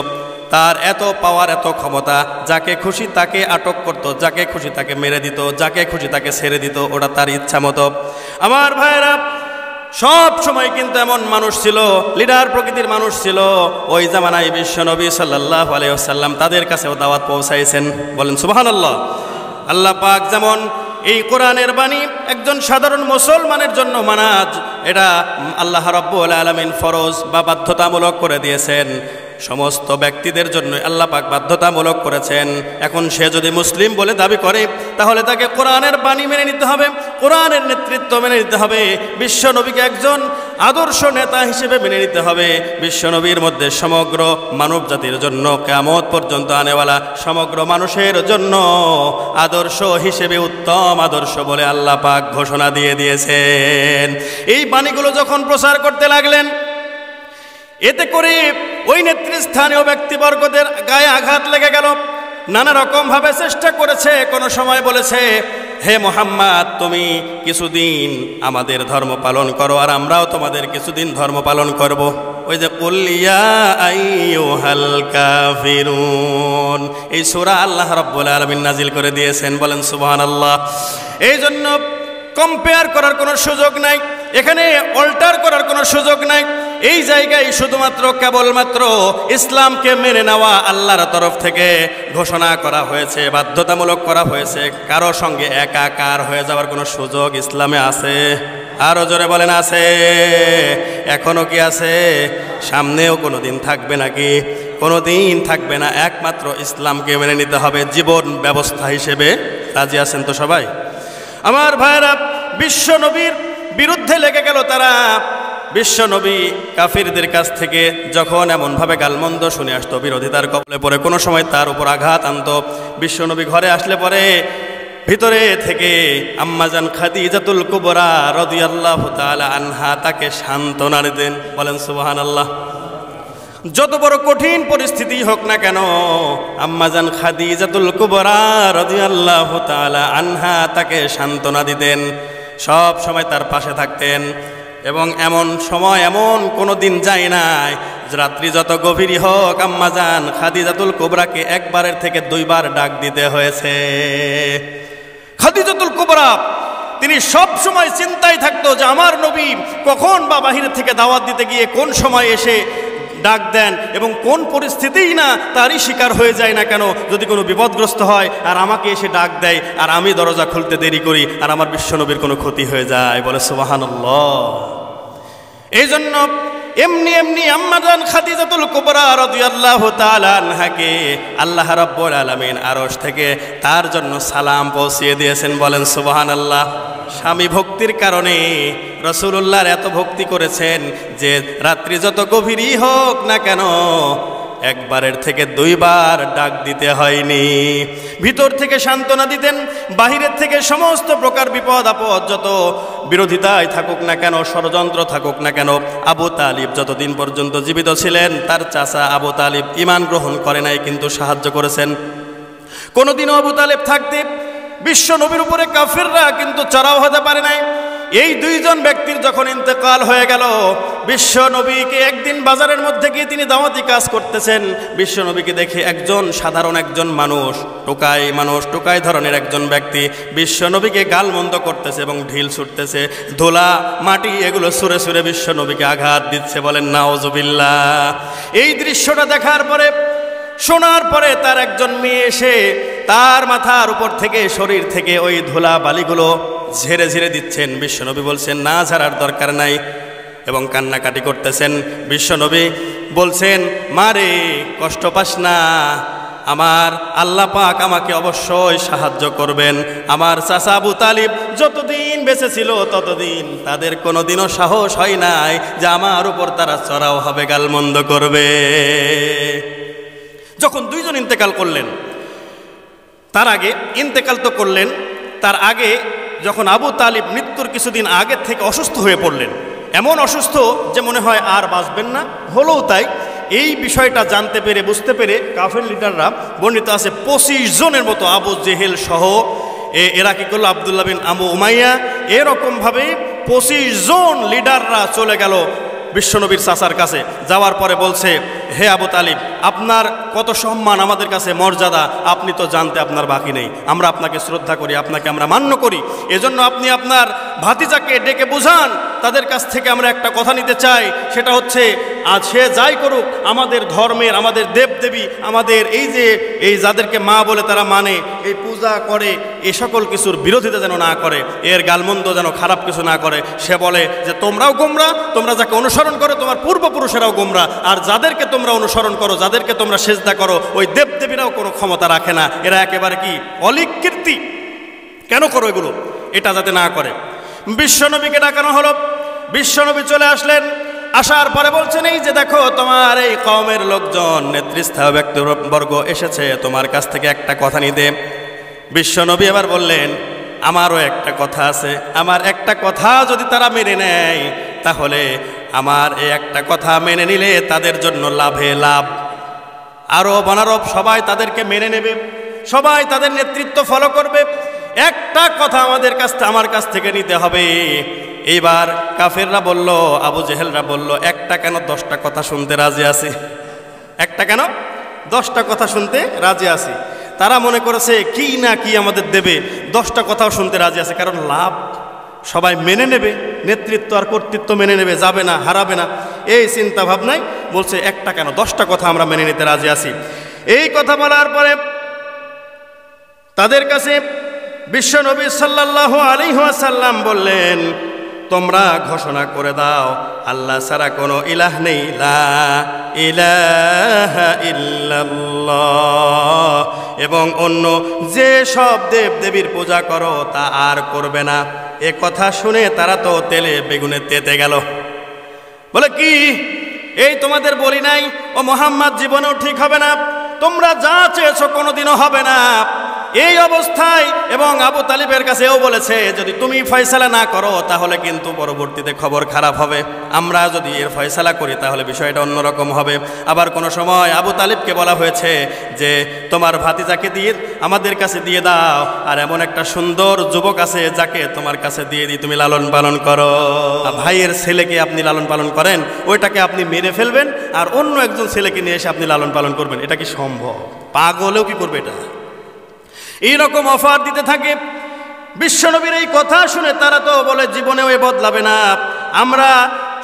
তার এত পাওয়ার, এত ক্ষমতা, যাকে খুশি তাকে আটক করত, যাকে খুশি তাকে মেরে দিত, যাকে খুশি তাকে ছেড়ে দিত, ওটা তার ইচ্ছা মতো। আমার ভাইরা, সব সময় কিন্তু এমন মানুষ ছিল, লিডার প্রকৃতির মানুষ ছিল। ওই জামানায় বিশ্বনবী সাল্লাল্লাহু আলাইহি ওয়াসাল্লাম তাদের কাছেও দাওয়াত পৌঁছাইছেন। বলেন সুবহানাল্লাহ। আল্লাহ পাক যেমন এই কোরআনের বাণী একজন সাধারণ মুসলমানের জন্য মানাজ, এটা আল্লাহ রাব্বুল আলামিন ফরজ বা বাধ্যতামূলক করে দিয়েছেন, সমস্ত ব্যক্তিদের জন্য আল্লাহ পাক বাধ্যতামূলক করেছেন। এখন সে যদি মুসলিম বলে দাবি করে, তাহলে তাকে কোরআনের বাণী মেনে নিতে হবে, কোরআনের নেতৃত্ব মেনে নিতে হবে, বিশ্বনবীকে একজন আদর্শ নেতা হিসেবে মেনে নিতে হবে। বিশ্বনবীর মধ্যে সমগ্র মানব জাতির জন্য কিয়ামত পর্যন্ত আনেওয়ালা সমগ্র মানুষের জন্য আদর্শ হিসেবে উত্তম আদর্শ বলে আল্লাহ পাক ঘোষণা দিয়ে দিয়েছেন। এই বাণীগুলো যখন প্রচার করতে লাগলেন, এতে করে ওই নেতৃস্থানীয় ব্যক্তিবর্গদের গায়ে আঘাত লেগে গেল। নানা রকমভাবে চেষ্টা করেছে। কোনো সময় বলেছে, হে মুহাম্মদ, তুমি কিছুদিন আমাদের ধর্ম পালন করো আর আমরাও তোমাদের কিছুদিন ধর্ম পালন করব। ওই যে কুল ইয়া আইয়ুহাল কাফিরুন, এই সূরা আল্লাহ রাব্বুল আলামিন নাজিল করে দিয়েছেন। বলেন সুবহানাল্লাহ। এই জন্য কম্পেয়ার করার কোনো সুযোগ নাই, এখানে অল্টার করার কোনো সুযোগ নাই। এই জায়গায় শুধুমাত্র কেবলমাত্র ইসলামকে মেনে নেওয়া আল্লাহর তরফ থেকে ঘোষণা করা হয়েছে, বাধ্যতামূলক করা হয়েছে। কারো সঙ্গে একাকার হয়ে যাওয়ার কোনো সুযোগ ইসলামে আছে? আরো জোরে বলেন আছে? এখনো কি আছে? সামনেও কোনো দিন থাকবে নাকি? কোনো দিন থাকবে না। একমাত্র ইসলামকে মেনে নিতে হবে জীবন ব্যবস্থা হিসেবে। রাজি আছেন তো সবাই? আমার ভাইরা, বিশ্ব নবীর বিরুদ্ধে লেগে গেল তারা। বিশ্বনবী কাফিরদের কাছ থেকে যখন এমনভাবে গালমন্দ শুনে আসতো, বিরোধিতার কবলে পড়ে কোনো সময় তার উপর আঘাত আনতো, বিশ্বনবী ঘরে আসলে পরে ভিতরে থেকে আম্মাজান খাদিজাতুল কুবরা রাদিয়াল্লাহু তাআলা আনহা তাকে সান্ত্বনা দিতেন। বলেন সুবহানাল্লাহ। যত বড় কঠিন পরিস্থিতি হোক না কেন, আম্মাজান খাদিজাতুল কুবরা রাদিয়াল্লাহু তাআলা আনহা তাকে সান্ত্বনা দিতেন, সব সময় তার পাশে থাকতেন। এবং এমন সময়, এমন কোনো দিন যায় নাই রাত্রি যত গভীরই হোক, আম্মাজান খাদিজাতুল কুবরাকে একবারের থেকে দুইবার ডাক দিতে হয়েছে। খাদিজাতুল কুবরা তিনি সব সময় চিন্তায় থাকতো যে আমার নবী কখন বা বাহিরে থেকে দাওয়াত দিতে গিয়ে কোন সময় এসে ডাক দেন এবং কোন পরিস্থিতিই না তারই শিকার হয়ে যায় না কেন, যদি কোনো বিপদগ্রস্ত হয় আর আমাকে এসে ডাক দেয় আর আমি দরজা খুলতে দেরি করি আর আমার বিশ্বনবীর কোনো ক্ষতি হয়ে যায়। বলে সুবহানাল্লাহ। এই জন্য এমনি এমনি আম্মাজান খাদিজাতুল কুবরা রাদিয়াল্লাহু তাআলা আনহাকে আল্লাহ রাব্বুল আলামিন আরশ থেকে তার জন্য সালাম পৌঁছিয়ে দিয়েছেন। বলেন সুবহানাল্লাহ। স্বামী ভক্তির কারণে রাসূলুল্লাহর এত ভক্তি করেছেন যে রাত্রি যত গভীরই হোক না কেন একবারের থেকে দুইবার ডাক দিতে হয়নি। ভিতর থেকে সান্ত্বনা দিতেন, বাহিরের থেকে সমস্ত প্রকার বিপদ আপদ যত বিরোধিতায় থাকুক না কেন, ষড়যন্ত্র থাকুক না কেন। আবু তালিব যতদিন পর্যন্ত জীবিত ছিলেন তার চাচা আবু তালিব ঈমান গ্রহণ করে নাই, কিন্তু সাহায্য করেছেন। কোনোদিনও আবু তালেব থাকতে বিশ্ব নবীর উপরে কাফিররা কিন্তু চড়াও হতে পারে নাই। এই দুইজন ব্যক্তির যখন ইন্তেকাল হয়ে গেল, বিশ্ব নবীকে একদিন বাজারের মধ্যে গিয়ে তিনি দাওয়াতি কাজ করতেছেন। বিশ্ব নবীকে দেখে একজন সাধারণ একজন মানুষ, টোকাই ধরনের একজন ব্যক্তি বিশ্ব নবীকে গালমন্দ করতেছে এবং ঢিল ছুটতেছে, ধুলা মাটি এগুলো সুরে সুরে বিশ্ব নবীকে আঘাত দিচ্ছে। বলেন নাউজুবিল্লাহ। এই দৃশ্যটা দেখার পরে, শোনার পরে তার একজন মেয়ে এসে তার মাথার উপর থেকে, শরীর থেকে ওই ধুলা বালিগুলো ঝেড়ে ঝেড়ে দিচ্ছেন। বিশ্বনবী বলছেন না, ঝাড়ার দরকার নাই, এবং কান্নাকাটি করতেছেন। বিশ্বনবী বলছেন মারে কষ্ট পাস না, আমার আল্লাহ পাক আমাকে অবশ্যই সাহায্য করবেন। আমার চাচা আবু তালিব যতদিন বেঁচে ছিল ততদিন তাদের কোনোদিনও সাহস হয় নাই যে আমার উপর তারা চড়াও হবে, গালমন্দ করবে। যখন দুইজন ইন্তেকাল করলেন, তার আগে ইন্তেকাল তো করলেন, তার আগে যখন আবু তালিব মৃত্যুর কিছুদিন আগে থেকে অসুস্থ হয়ে পড়লেন, এমন অসুস্থ যে মনে হয় আর বাঁচবেন না, হলেও তাই। এই বিষয়টা জানতে পেরে, বুঝতে পেরে কাফের লিডাররা, বর্ণিত আছে 25 জনের মতো, আবু জেহেল সহ এরা কি করলো, আব্দুল্লাহ বিন আবু উমাইয়া, এরকমভাবে 25 জন লিডাররা চলে গেল বিশ্বনবীর চাচার কাছে। যাওয়ার পরে বলছে, হে আবু তালিব, আপনার কত সম্মান, আমাদের কাছে মর্যাদা আপনি তো জানতে আপনার বাকি নেই। আমরা আপনাকে শ্রদ্ধা করি, আপনাকে আমরা মান্য করি, এজন্য আপনি আপনার ভাতিজাকে ডেকে বুঝান। তাদের কাছ থেকে আমরা একটা কথা নিতে চাই, সেটা হচ্ছে আজ সে যাই করুক, আমাদের ধর্মের, আমাদের দেবদেবী, আমাদের এই যাদেরকে মা বলে তারা মানে, এই পূজা করে, এ সকল কিছুর বিরোধিতা যেন না করে, এর গালমন্দ যেন খারাপ কিছু না করে। সে বলে যে তোমরাও গোমরা, তোমরা যাকে অনুসরণ করো তোমার পূর্বপুরুষেরাও গোমরা, আর যাদেরকে তোমরা অনুসরণ করো, যাদেরকে তোমরা সেজদা করো, ওই দেবদেবীরাও কোনো ক্ষমতা রাখে না, এরা একেবারে কি অলিক কীর্তি। কেন করো এগুলো? এটা যাতে না করে। বিশ্বনবীকে ডাকানো হলো, বিশ্বনবী চলে আসলেন। আসার পরে বলছেন, এই যে দেখো তোমার এই কওমের লোকজন, নেতৃস্থানীয় ব্যক্তিবর্গ এসেছে তোমার কাছ থেকে একটা কথা নিতে। বিশ্বনবী এবার বললেন, আমারও একটা কথা আছে, আমার একটা কথা যদি তারা মেনে নেয়, তাহলে আমার এই একটা কথা মেনে নিলে তাদের জন্য লাভে লাভ। আরব অনারব সবাই তাদেরকে মেনে নেবে, সবাই তাদের নেতৃত্ব ফলো করবে। একটা কথা আমার কাছ থেকে নিতে হবে। এইবার কাফেররা বলল, আবু জেহেলরা বলল, একটা কেন 10টা কথা শুনতে রাজি আছি। একটা কেন 10টা কথা শুনতে রাজি আছি। তারা মনে করেছে কি না কি আমাদের দেবে, 10টা কথাও শুনতে রাজি আছে, কারণ লাভ সবাই মেনে নেবে, নেতৃত্ব আর কর্তৃত্ব মেনে নেবে, যাবে না, হারাবে না, এই চিন্তা ভাবনায় বলছে একটা কেন 10টা কথা আমরা মেনে নিতে রাজি আছি। এই কথা বলার পরে তাদের কাছে বিশ্বনবী সাল্লাল্লাহু আলাইহি ওয়াসাল্লাম বললেন, তোমরা ঘোষণা করে দাও আল্লাহ ছাড়া কোনো ইলাহ নেই, লা ইলাহা ইল্লাল্লাহ, এবং অন্য যে সব দেব দেবীর পূজা করো তা আর করবে না। এ কথা শুনে তারা তো তেলে বেগুনে তেতে গেল। বলে কি, এই তোমাদের বলি নাই ও মুহাম্মদ জীবনেও ঠিক হবে না, তোমরা যা চেয়েছো কোনোদিনও হবে না। এই অবস্থায়, এবং আবু তালিবের কাছেও বলেছে, যদি তুমি ফয়সালা না করো তাহলে কিন্তু পরবর্তীতে খবর খারাপ হবে, আমরা যদি এর ফয়সালা করি তাহলে বিষয়টা অন্যরকম হবে। আবার কোনো সময় আবু তালিবকে বলা হয়েছে যে তোমার ভাতিজাকে দিয়ে আমাদের কাছে দিয়ে দাও, আর এমন একটা সুন্দর যুবক আছে যাকে তোমার কাছে দিয়ে দিই, তুমি লালন পালন করো। ভাইয়ের ছেলেকে আপনি লালন পালন করেন, ওইটাকে আপনি মেরে ফেলবেন, আর অন্য একজন ছেলেকে নিয়ে এসে আপনি লালন পালন করবেন, এটা কি সম্ভব? পাগলেও কি করবে এটা? এইরকম অফার দিতে থাকে। বিশ্বনবীর এই কথা শুনে তারা তো বলে জীবনেও এ বদলাবে না, আমরা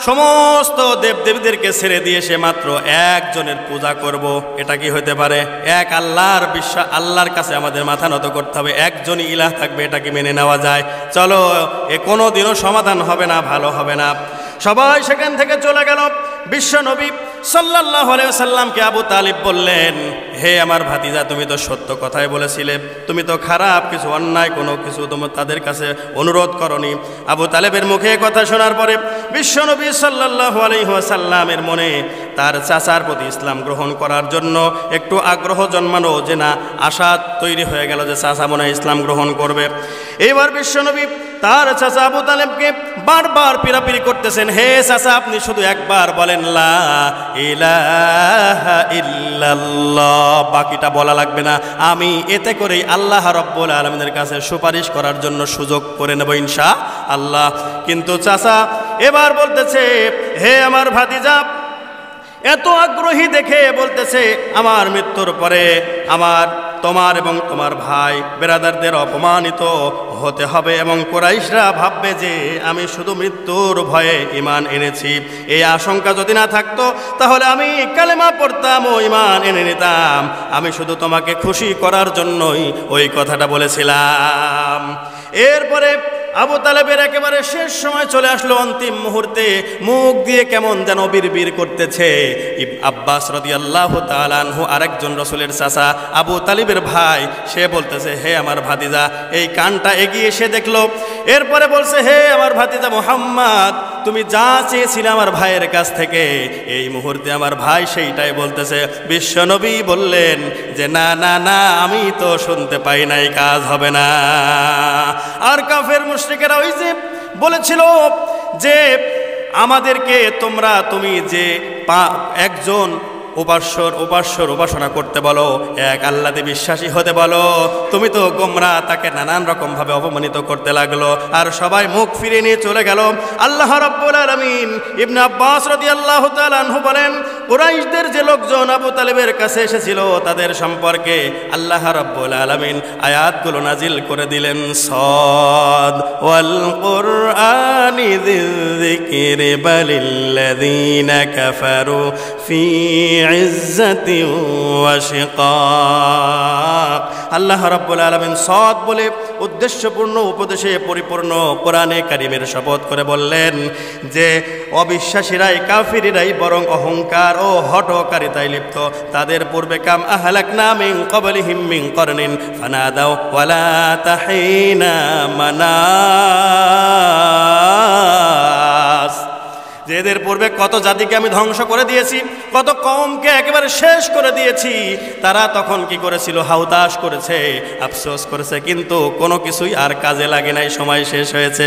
সমস্ত দেবদেবীদেরকে ছেড়ে দিয়ে সে মাত্র একজনের পূজা করব। এটা কি হতে পারে? এক আল্লাহর কাছে আমাদের মাথা নত করতে হবে, একজনই ইলাহ থাকবে, এটা কি মেনে নেওয়া যায়? চলো, এ কোনো দিনও সমাধান হবে না, ভালো হবে না। সবাই সেখান থেকে চলে গেল। বিশ্বনবী সাল্লাল্লাহু আলাইহি ওয়াসাল্লামকে আবু তালিব বললেন, হে আমার ভাতিজা, তুমি তো সত্য কথাই বলেছিলে, তুমি তো খারাপ কিছু, অন্যায় কোনো কিছু তোমার তাদের কাছে অনুরোধ করনি। আবু তালেবের মুখে কথা শোনার পরে বিশ্বনবী সাল্লাল্লাহু আলাইহি ওয়াসাল্লামের মনে তার চাচার প্রতি ইসলাম গ্রহণ করার জন্য একটু আগ্রহ জন্মানো, যে না, আশা তৈরি হয়ে গেল যে চাচা মনে হয় ইসলাম গ্রহণ করবে। এবার বিশ্বনবী তার চাচা আবু তালেবকে বারবার পিরাপিরি করতেছেন, হে চাচা আপনি শুধু একবার বলেন লা ইলাহা ইল্লাল্লাহ, বাকিটা বলা লাগবে না, আমি এতে করেই আল্লাহ রাব্বুল আলামিনের কাছে সুপারিশ করার জন্য সুযোগ করে নেব ইনশাআল্লাহ। কিন্তু চাচা এবার বলতেছে, হে আমার ভাতিজা, এত আগ্রহী দেখে বলতেছে আমার মৃত্যুর পরে তোমার এবং তোমার ভাই বেরাদারদের অপমানিত হতে হবে এবং কুরাইশরা ভাববে যে আমি শুধু মৃত্যুর ভয়ে ঈমান এনেছি। এই আশঙ্কা যদি না থাকতো তাহলে আমি কালেমা পড়তাম ও ঈমান এনে নিতাম। আমি শুধু তোমাকে খুশি করার জন্যই ওই কথাটা বলেছিলাম। এরপরে আবু তালেবের একেবারে শেষ সময় চলে আসলো, অন্তিম মুহূর্তে মুখ দিয়ে কেমন যেন বিড়বিড় করতেছে। আব্বাস রাদিয়াল্লাহু তাআলা আনহু আরেকজন রাসূলের চাচা আবু তালিবের ভাই, সে বলতেছে, হে আমার ভাতিজা, এই কানটা এগিয়ে এসে দেখলো। এরপরে বলছে, হে আমার ভাতিজা মুহাম্মদ, তুমি যা চেয়েছিলে আমার ভাইয়ের কাছ থেকে এই মুহূর্তে আমার ভাই সেইটাই বলতেছে। বিশ্বনবী বললেন যে না না না, আমি তো শুনতে পাই নাই, কাজ হবে না। আর কাফের মুশরিকেরা ওই যে বলেছিল যে আমাদেরকে তুমি যে একজন উপাসনা করতে বলো, এক আল্লাহতে বিশ্বাসী হতে বলো, তুমি তো গোমরাহ, তাকে নানান রকম ভাবে অপমানিত করতে লাগলো। আর সবাই মুখ ফিরে নিয়ে চলে গেল। আল্লাহ রাব্বুল আলামিন, ইবনে আব্বাস রাদিয়াল্লাহু তাআলা আনহু বলেন, কুরাইশদের যে লোকজন আবু তালেবের কাছে এসেছিল তাদের সম্পর্কে আল্লাহ রাব্বুল আলামিন আয়াতগুলো নাজিল করে দিলেন। সাদ ওয়াল কুরআনি যিযিকরি বালিল্লাযীনা কাফারু ফি ইজ্জাতি ওয়া শিকাক। আল্লাহ রাব্বুল আলামিন সাদ বলে উদ্দেশ্যপূর্ণ উপদেশে পরিপূর্ণ কোরআনে কারীমের শপথ করে বললেন যে অবিশ্বাসীরাই, কাফিরিরাই বরং অহংকার ও হঠকারিতায় লিপ্ত। তাদের পূর্বে কাম আহলাকনা মিন ক্বাবলিহিম মিন করনিন ফানাদাও ওয়ালা তাহিনা মানাস। যেদের পূর্বে কত জাতিকে আমি ধ্বংস করে দিয়েছি, কত কওমকে একেবারে শেষ করে দিয়েছি, তারা তখন কি করেছিল? হাউতাশ করেছে, আফসোস করেছে, কিন্তু কোনো কিছুই আর কাজে লাগে নাই, সময় শেষ হয়েছে।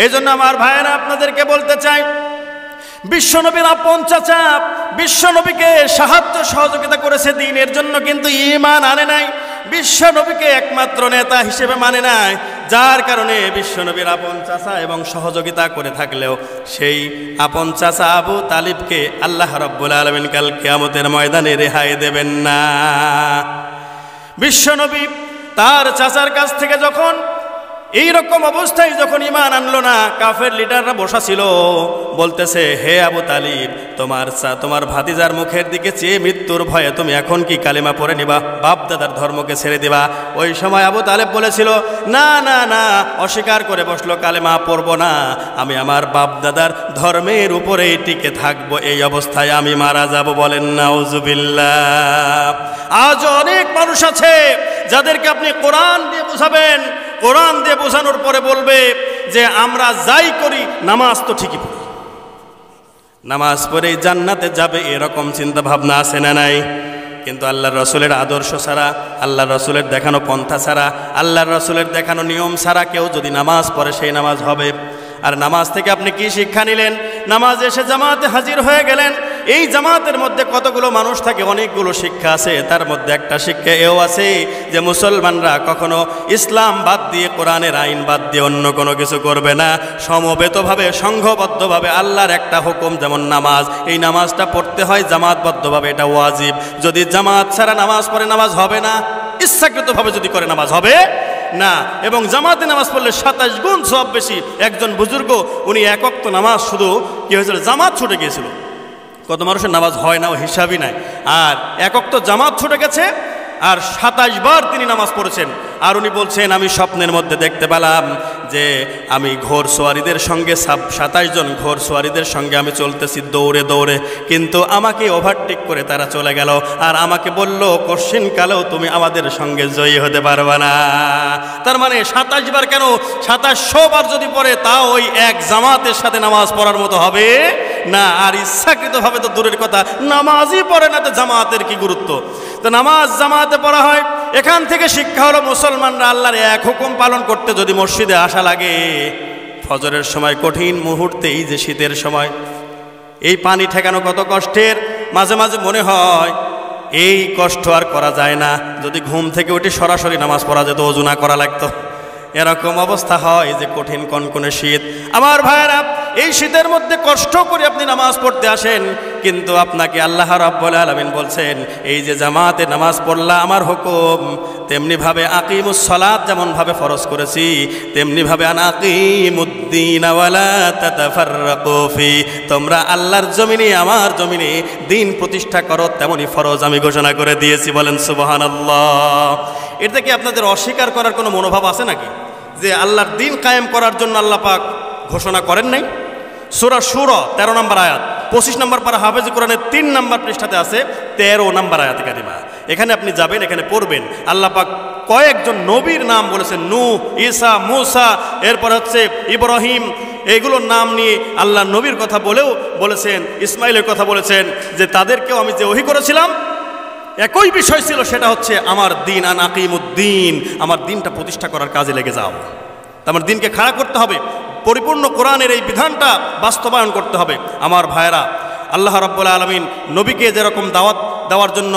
এই জন্য আমার ভাইয়েরা আপনাদেরকে বলতে চাই, বিশ্বনবীর আপন চাচা বিশ্বনবীকে সাহায্য সহযোগিতা করেছে দ্বীনের জন্য, কিন্তু ঈমান আনে নাই, বিশ্বনবীকে একমাত্র নেতা হিসেবে মানে নাই। যার কারণে বিশ্বনবীর আপন চাচা এবং সহযোগিতা করে থাকলেও সেই আপন চাচা আবু তালিবকে আল্লাহ রাব্বুল আলামিন কাল কিয়ামতের ময়দানে রেহাই দেবেন না। বিশ্বনবী তার চাচার কাছ থেকে যখন এই রকম অবস্থায় যখন ঈমান আনলো না, কাফের লিডাররা বসা ছিল, বলতেছে, হে আবু তালিব, তোমার ভাতিজার মুখের দিকে চেয়ে মৃত্যুর ভয়ে তুমি এখন কি কালিমা পড়ে নিবা, বাপ দাদার ধর্মকে ছেড়ে দিবা? ওই সময় আবু তালেব বলেছিল, না না না, অস্বীকার করে বসলো, কালিমা পড়ব না, আমি আমার বাপ দাদার ধর্মের উপরেই টিকে থাকবো, এই অবস্থায় আমি মারা যাব। বলেন নাউজুবিল্লাহ। আজ অনেক মানুষ আছে যাদেরকে আপনি কোরআন দিয়ে বুঝাবেন, কোরআন দিয়ে বোঝানোর পরে বলবে যে আমরা যাই করি নামাজ তো ঠিকই পড়ি, নামাজ পড়েই জান্নাতে যাবে, এরকম চিন্তা ভাবনা আছে না নাই? কিন্তু আল্লাহর রাসূলের আদর্শ ছাড়া, আল্লাহর রাসূলের দেখানো পন্থা ছাড়া, আল্লাহর রাসূলের দেখানো নিয়ম ছাড়া কেউ যদি নামাজ পড়ে সেই নামাজ হবে। আর নামাজ থেকে আপনি কি শিক্ষা নিলেন? নামাজ এসে জামাতে হাজির হয়ে গেলেন, এই জামাতের মধ্যে কতগুলো মানুষ থাকে, অনেকগুলো শিক্ষা আছে। তার মধ্যে একটা শিক্ষা এও আছে যে মুসলমানরা কখনো ইসলাম বাদ দিয়ে, কোরআনের আইন বাদ দিয়ে অন্য কোনো কিছু করবে না। সমবেতভাবে, সংঘবদ্ধভাবে আল্লাহর একটা হুকুম যেমন নামাজ, এই নামাজটা পড়তে হয় জামাতবদ্ধভাবে, এটা ওয়াজিব। যদি জামাত ছাড়া নামাজ পড়ে নামাজ হবে না, ইচ্ছাকৃতভাবে যদি করে নামাজ হবে না। এবং জামাতে নামাজ পড়লে 27 গুণ সওয়াব বেশি। একজন বুজুর্গ, উনি এক ওয়াক্ত নামাজ শুধু কি হয়েছিল, জামাত ছুটে গিয়েছিল, কত মানুষের নামাজ হয় না ও হিসাবই নাই, আর এক ওয়াক্ত জামাত ছুটে গেছে আর 27 বার তিনি নামাজ পড়েছেন। আর উনি বলছেন, আমি স্বপ্নের মধ্যে দেখতে পেলাম যে আমি ঘোড়সওয়ারিদের সঙ্গে 27 জন ঘোড়সওয়ারিদের সঙ্গে আমি চলতেছি দৌড়ে দৌড়ে, কিন্তু আমাকে ওভারটেক করে তারা চলে গেল, আর আমাকে বলল কোশ্চিন কালেও তুমি আমাদের সঙ্গে জয়ী হতে পারবে না। তার মানে 27 বার কেন, 2700 বার যদি পড়ে তাও ওই এক জামাতের সাথে নামাজ পড়ার মতো হবে না। আর ইচ্ছাকৃতভাবে তো দূরের কথা, নামাজই পড়ে না, তো জামাতের কি গুরুত্ব? তো নামাজ জামাতে পড়া হয়, এখান থেকে শিক্ষা হলো মুসলমানরা আল্লাহর এক হুকুম পালন করতে যদি মসজিদে আসা লাগে, ফজরের সময় কঠিন মুহূর্তে, এই যে শীতের সময়, এই পানি ঠেকানো কত কষ্টের। মাঝে মাঝে মনে হয় এই কষ্ট আর করা যায় না, যদি ঘুম থেকে উঠে সরাসরি নামাজ পড়া যেত, ওযু না করা লাগতো। এরকম অবস্থা হয় যে কঠিন কনকনে শীত। আমার ভাইরা, এই শীতের মধ্যে কষ্ট করে আপনি নামাজ পড়তে আসেন, কিন্তু আপনাকে আল্লাহ রাব্বুল আলামিন বলছেন এই যে জামাতে নামাজ পড়লা আমার হুকুম, তেমনিভাবে আকিমুস সালাত যেমনভাবে ফরজ করেছি, তেমনিভাবে আনাকিমুদ্দিন ওয়ালা তাতাফাররাকু ফি, তোমরা আল্লাহর জমিনে আমার জমিনে দিন প্রতিষ্ঠা করো, তেমনই ফরজ আমি ঘোষণা করে দিয়েছি। বলেন সুবহানাল্লাহ। এটা কি আপনাদের অস্বীকার করার কোনো মনোভাব আছে নাকি, যে আল্লাহর দিন কায়েম করার জন্য আল্লাহ পাক ঘোষণা করেন নাই? সূরা শূরা 13 নম্বর আয়াত, 25 নম্বর পারা হাফেজ কোরআনের 3 নম্বর পৃষ্ঠাতে আছে 13 নম্বর আয়াত কারিমা। এখানে আপনি যাবেন, এখানে পড়বেন। আল্লাহ পাক কয়েকজন নবীর নাম বলেছেন, নূহ, ঈসা, মূসা, এরপর হচ্ছে ইব্রাহিম, এইগুলোর নাম নিয়ে আল্লাহ নবীর কথা বলেও বলেছেন, ইসমাইলের কথা বলেছেন যে তাদেরকেও আমি যে ওহী করেছিলাম একই বিষয় ছিল, সেটা হচ্ছে আমার দিন, আনাকিমুদ্দিন, আমার দিনটা প্রতিষ্ঠা করার কাজে লেগে যাও। আমার দিনকে খাড়া করতে হবে, পরিপূর্ণ কোরআনের এই বিধানটা বাস্তবায়ন করতে হবে। আমার ভাইরা, আল্লাহ রাব্বুল আলামিন নবীকে যেরকম দাওয়াত দেওয়ার জন্য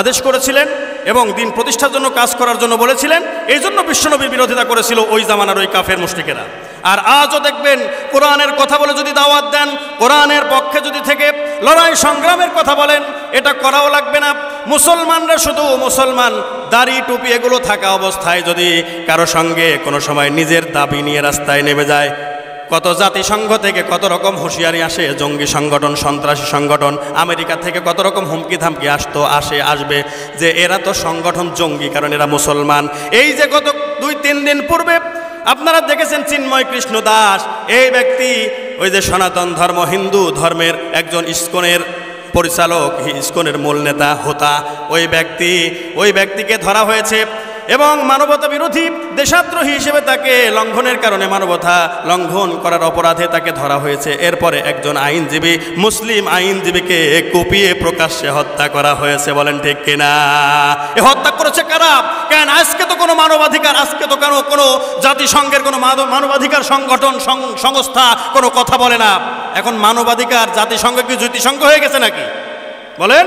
আদেশ করেছিলেন এবং দিন প্রতিষ্ঠার জন্য কাজ করার জন্য বলেছিলেন, এই জন্য বিশ্বনবীর বিরোধিতা করেছিল ওই জামানার ওই কাফের মুশরিকেরা। আর আজও দেখবেন কোরআনের কথা বলে যদি দাওয়াত দেন, কোরআনের পক্ষে যদি থেকে লড়াই সংগ্রামের কথা বলেন, এটা করাও লাগবে না। মুসলমানরা শুধু মুসলমান, দাড়ি টুপি এগুলো থাকা অবস্থায় যদি কারো সঙ্গে কোনো সময় নিজের দাবি নিয়ে রাস্তায় নেমে যায়, কত জাতিসংঘ থেকে কত রকম হুঁশিয়ারি আসে, জঙ্গি সংগঠন, সন্ত্রাসী সংগঠন, আমেরিকা থেকে কত রকম হুমকি ধামকি আসবে যে এরা তো সংগঠন জঙ্গি, কারণ এরা মুসলমান। এই যে গত 2-3 দিন পূর্বে আপনারা দেখেছেন চিন্ময় কৃষ্ণ দাস, এই ব্যক্তি ওই যে সনাতন ধর্ম, হিন্দু ধর্মের একজন ইস্কনের পরিচালক, ইস্কনের মূল নেতা হোতা, ওই ব্যক্তিকে ধরা হয়েছে এবং মানবতা বিরোধী, দেশদ্রোহী হিসেবে তাকে লঙ্ঘনের কারণে, মানবতা লঙ্ঘন করার অপরাধে তাকে ধরা হয়েছে। এরপরে একজন আইনজীবী, মুসলিম আইনজীবীকে কুপিয়ে প্রকাশ্যে হত্যা করা হয়েছে। বলেন ঠিক কিনা? এ হত্যা করেছে কারা? কেন আজকে তো কোনো মানবাধিকার, আজকে তো কোনো জাতিসংঘের কোনো মানবাধিকার সংগঠন সংস্থা কোনো কথা বলে না। এখন মানবাধিকার জাতিসংঘ কি জাতিসংঘ হয়ে গেছে নাকি? বলেন।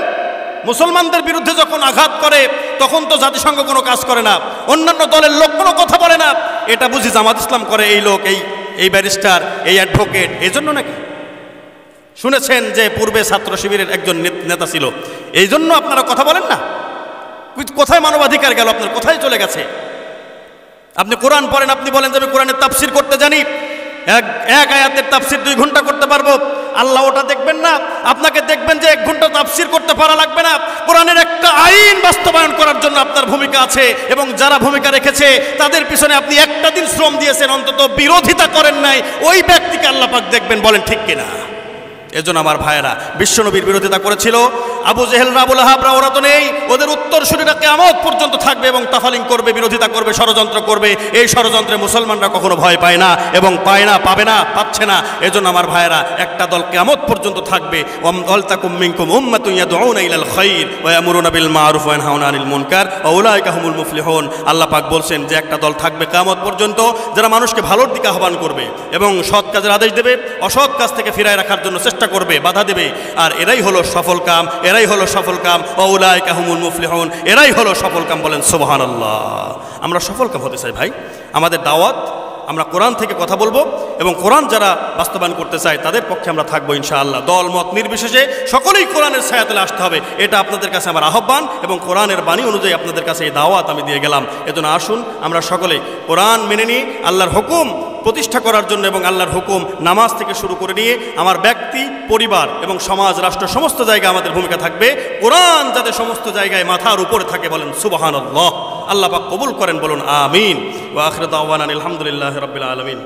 মুসলমানদের বিরুদ্ধে যখন আঘাত করে তখন তো জাতিসংঘ কোনো কাজ করে না, অন্যান্য দলের লোক কোনো কথা বলে না। এটা বুঝি জামাত ইসলাম করে, এই লোক, এই ব্যারিস্টার, এই অ্যাডভোকেট, এই জন্য নাকি? শুনেছেন যে পূর্বে ছাত্র শিবিরের একজন নেতা ছিল, এই জন্য আপনারা কথা বলেন না? কোথায় মানবাধিকার গেল আপনার? কোথায় চলে গেছে? আপনি কোরআন পড়েন, আপনি বলেন যে আমি কোরআনের তাফসির করতে জানি, এক আয়াতের তাফসির 2 ঘন্টা করতে পারবো। আল্লাহ ওটা দেখবেন না, আপনাকে দেখবেন যে 1 ঘন্টা তাফসির করতে পারা লাগবে না। কোরআনের একটা আইন বাস্তবায়ন করার জন্য আপনার ভূমিকা আছে, এবং যারা ভূমিকা রেখেছে তাদের পিছনে আপনি একটা দিন শ্রম দিয়েছেন, অন্তত বিরোধিতা করেন নাই, ওই ব্যক্তিকে আল্লাহ পাক দেখবেন। বলেন ঠিক কিনা? এজন্য আমার ভাইয়েরা, বিশ্বনবীর বিরোধিতা করেছিল আবু জেহেলরা, আবু লাহাবরা, ওরা তো নেই, ওদের উত্তরসূরিরা কিয়ামত পর্যন্ত থাকবে এবং তাফালিং করবে, বিরোধিতা করবে, ষড়যন্ত্র করবে। এই ষড়যন্ত্রে মুসলমানরা কখনো ভয় পায় না এবং পায় না, পাবে না, পাচ্ছে না। এজন্য আমার ভাইয়েরা, একটা দল কিয়ামত পর্যন্ত থাকবে, ওয়ালতাকুম মিনকুম উম্মাতুন ইয়াদউনা ইলাল খায়র ওয়া ইয়ামুরুনা বিল মারুফ ওয়া ইয়ানহাউনা আনিল মুনকার ওয়া উলাইকা হুমুল মুফলিহুন। আল্লাহ পাক বলছেন যে একটা দল থাকবে কিয়ামত পর্যন্ত, যারা মানুষকে ভালোর দিকে আহ্বান করবে এবং সৎ কাজের আদেশ দেবে, অসৎ কাজ থেকে ফিরায় রাখার জন্য চেষ্টা করবে, বাধা দেবে। আর এরাই হলো সফল কাম, এরাই হলো সফল কাম। ওয়াউলাইকা হুমুল মুফলিহুন, এরাই হলো সফল কাম। বলেন সুবহানাল্লাহ। আমরা সফল কাম হতে চাই ভাই। আমাদের দাওয়াত, আমরা কোরআন থেকে কথা বলবো এবং কোরআন যারা বাস্তবায়ন করতে চায় তাদের পক্ষে আমরা থাকবো ইনশাআল্লাহ। দল মত নির্বিশেষে সকলেই কোরআনের ছায়াতলে আসতে হবে, এটা আপনাদের কাছে আমার আহ্বান এবং কোরআনের বাণী অনুযায়ী আপনাদের কাছে এই দাওয়াত আমি দিয়ে গেলাম। এজন্য আসুন আমরা সকলে কোরআন মেনে নিই, আল্লাহর হুকুম প্রতিষ্ঠা করার জন্য, এবং আল্লাহর হুকুম নামাজ থেকে শুরু করে নিয়ে আমার ব্যক্তি, পরিবার এবং সমাজ, রাষ্ট্র, সমস্ত জায়গায় আমাদের ভূমিকা থাকবে। কোরআন যাতে সমস্ত জায়গায় মাথার উপরে থাকে। বলেন সুবহানাল্লাহ। আল্লাহ পাক কবুল করেন, বলুন আমিন। ওয়া আখিরু দাওয়ানা আলহামদুলিল্লাহি রাব্বিল আলামিন।